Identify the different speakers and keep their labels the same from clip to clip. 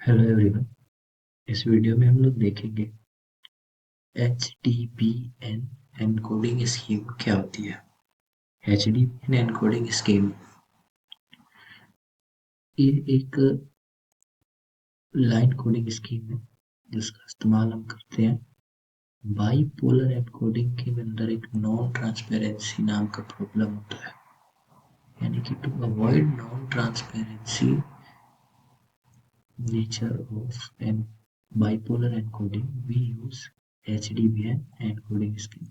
Speaker 1: Hello everyone. इस video में हम लोग देखेंगे HDBN एनकोडिंग स्कीम क्या होती है। HDBN एनकोडिंग स्कीम ये एक लाइन कोडिंग स्कीम है जिसका इस्तेमाल हम करते हैं बाईपोलर एनकोडिंग के अंदर। एक नॉन ट्रांसपेरेंसी नाम का प्रॉब्लम होता है, यानी कि to avoid non transparency nature of an bipolar encoding we use HDBN encoding scheme.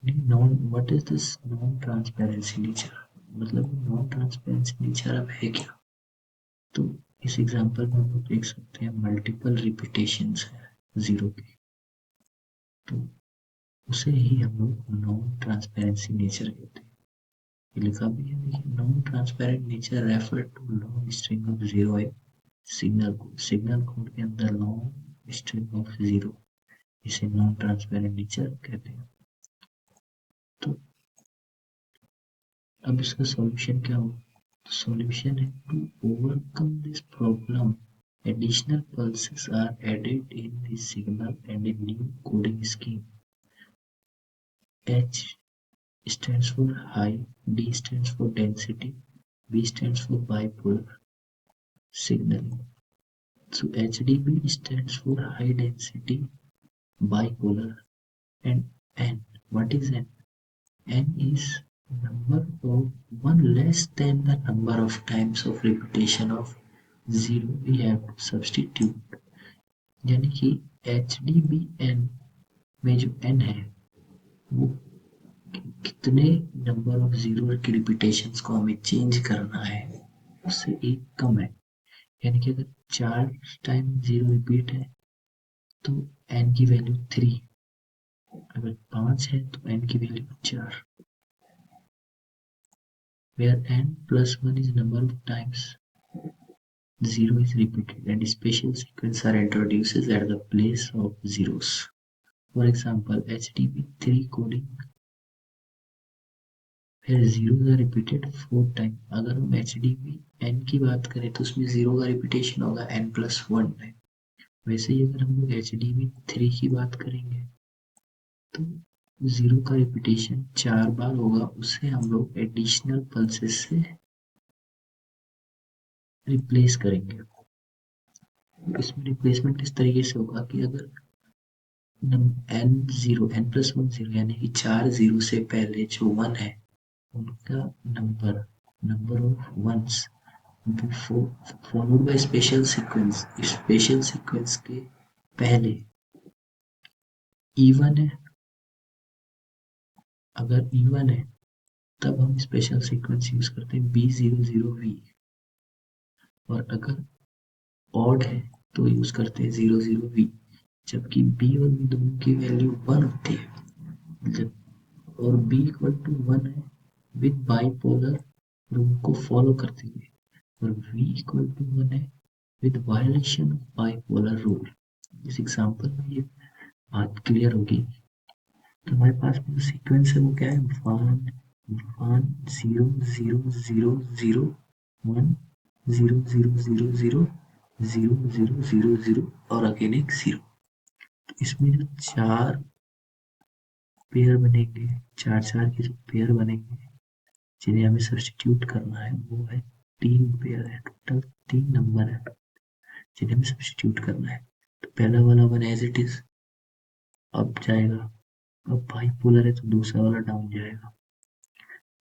Speaker 1: Non what is this non transparency nature, मतलब नॉन ट्रांसपेरेंसी नेचर अब है क्या। तो इस एग्जांपल में हम लोग देख सकते हैं मल्टीपल रिपीटेशंस है जीरो की, तो उसे ही हम लोग नॉन ट्रांसपेरेंसी नेचर कहते हैं। ये लिखा भी है, देखिए non transparent nature refer to long string of zero है सिग्नल कोड के अंदर लॉन्ग स्ट्रिंग ऑफ जीरो, इसे नॉन ट्रांसपेरेंट नेचर कहते हैं। तो अब इसका सॉल्यूशन क्या होगा। Solution है to overcome this problem. Additional pulses are added in the signal and a new coding scheme. H stands for high, D stands for density, B stands for bipolar signaling. So HDB stands for high density bipolar, and N. What is N? N is number of one less than the number of times of repetition of zero we have to substitute, यानी कि HDBN में जो N है वो कितने number of zero की repetitions को हमें चेंज करना है उससे एक कम है। यानी कि अगर 4 टाइम जीरो रिपीट है तो N की वैल्यू 3, अगर 5 है तो N की value 4, where N plus 1 is number of times zero is repeated and special sequence are introduced at the place of zeros. For example, HTTP3 coding where zeros are repeated 4 time. अगर हम HDBN की बात करें तो उसमें zero का repetition होगा N+1 time. वैसे ही अगर हम लोग HDB3 की बात करेंगे तो जीरो का रिपीटेशन 4 बार होगा, उसे हम लोग एडिशनल पल्सेस से रिप्लेस करेंगे। इसमें रिप्लेसमेंट इस तरीके से होगा कि अगर N+1 जीरो यानी कि 4 जीरो से पहले जो 1 है उनका number of ones followed by special sequence के पहले इवन है। अगर इवन है तब हम स्पेशल सीक्वेंस यूज करते हैं B00V, और अगर ऑड है तो यूज करते हैं 00V, जबकि B और B दोनों की वैल्यू 1 होती है जब और B इक्वल टू 1 है विद बाइपोलर रूल को फॉलो करते हुए, और V इक्वल टू 1 है with violation of bipolar rule. इस एग्जांपल में ये बात क्लियर होगी। तो हमारे पास जो सीक्वेंस है वो क्या है, 1 1 0 0 0 0 1 0 0 0 0 0 और अगेन एक जीरो। तो इसमें जो चार पेयर बनेंगे, चार चार के जो पेयर बनेंगे जिन्हें हमें सब्सटीट्यूट करना है वो है 3 पेयर है, टोटल 3 नंबर है जिन्हें हमें सब्सटीट्यूट करना है। तो पहला वाला one as it is up जाएगा, अब बाइपोलर है तो दूसरा वाला डाउन जाएगा।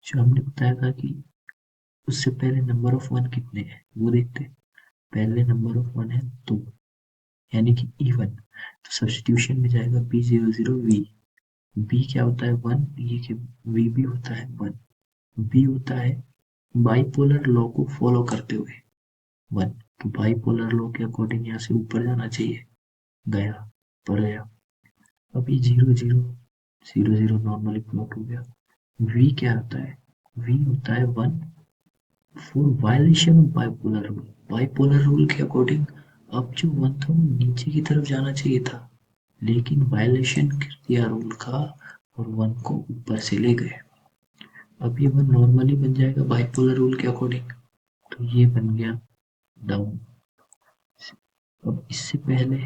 Speaker 1: जो हमने बताया था कि उससे पहले नंबर ऑफ वन कितने हैं वो देखते हैं। पहले नंबर ऑफ वन है 2, यानी कि इवन, तो सब्सटीट्यूशन में जाएगा B00V। B क्या होता है 1, ये कि V भी होता है 1। B होता है बाइपोलर लॉ को फॉलो करते हुए 1, तो बाइपोलर लॉ के अकॉर्डिंग यहाँ से ऊपर जाना चाहिए, गया पर गया। अब ये 0 0 0 0 नॉर्मली प्लॉट हो गया। V क्या होता है, V होता है 1 for violation of bipolar rule. Bipolar rule के अकॉर्डिंग अब जो 1 था वो नीचे की तरफ जाना चाहिए था, लेकिन वायलेशन कर दिया रूल का और 1 को ऊपर से ले गए। अब ये 1 नॉर्मली बन जाएगा बाइपोलर रूल के अकॉर्डिंग, तो ये बन गया डाउन। अब इससे पहले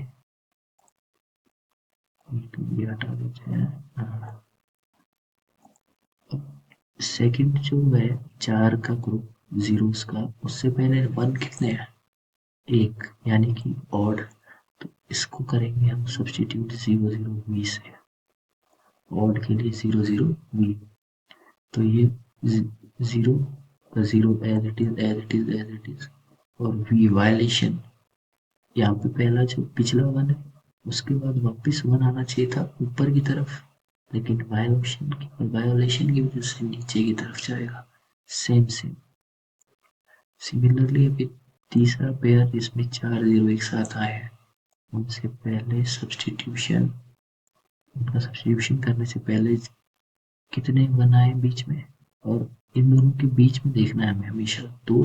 Speaker 1: ये हटा देते हैं। अब सेकंड जो है 4 का ग्रुप जीरोस का, उससे पहले 1 कितने हैं, 1, यानी कि ऑड। तो इसको करेंगे हम सब्स्टिट्यूट 0 0 v से, ऑड के लिए 0 0 v। तो ये 0 का 0 as it is as it is as it is, और v वायलेशन, यहाँ पे पहला जो पिछला 1 है उसके बाद वापस 1 आना चाहिए था ऊपर की तरफ, लेकिन वायोलेशन की वजह से नीचे की तरफ जाएगा। सेम सेम सिमिलरली अभी तीसरा पेयर जिसमें 4 जीरो एक साथ आए हैं, उनसे पहले सब्स्टिट्यूशन, उनका सब्स्टिट्यूशन करने से पहले कितने 1 आए बीच में, और इन दोनों के बीच में देखना है हमें हमेशा, दो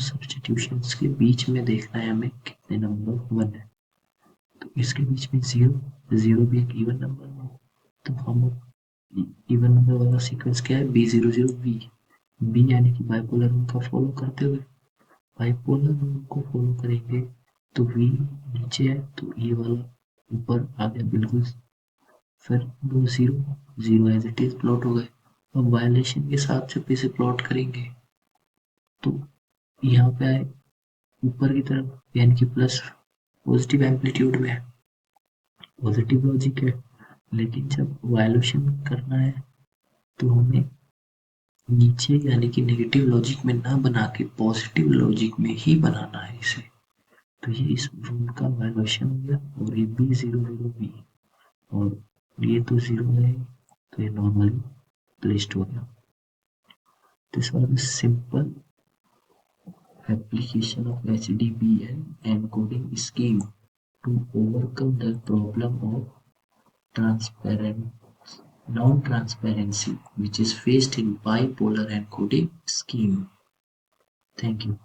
Speaker 1: सब्स्टिट्यूशंस के बीच में देखना है हमें कितने नंबर 1 है। तो इसके बीच में 0 0 भी एक इवन नंबर है, तो हम इवन नंबर वाला सीक्वेंस क्या है, B00V, बी यानी कि बाइपोलर रूल का फॉलो करते हुए बाइपोलर रूल को फॉलो करेंगे, तो V नीचे है तो ये वाला ऊपर आ गया बिल्कुल, फिर दो 0 0 एज इट इज प्लॉट हो गए। अब वायलेशन के साथ जब इसे प्लॉट करेंगे तो यहाँ पे आए ऊपर की तरफ, यानी कि प्लस पॉजिटिव एम्पलीट्यूड में है, पॉजिटिव लॉजिक है। लेकिन जब वायलेशन करना है तो हमें नीचे यानी कि नेगेटिव लॉजिक में ना बना के पॉजिटिव लॉजिक में ही बनाना है इसे। तो ये इस रूल का वायलेशन हो गया, और ये B00V, और ये तो 0 है तो ये नॉर्मली प्लेस्ड हो गया। This was a simple application of HDBN encoding scheme to overcome the problem of transparent non-transparency which is faced in bipolar encoding scheme. Thank you.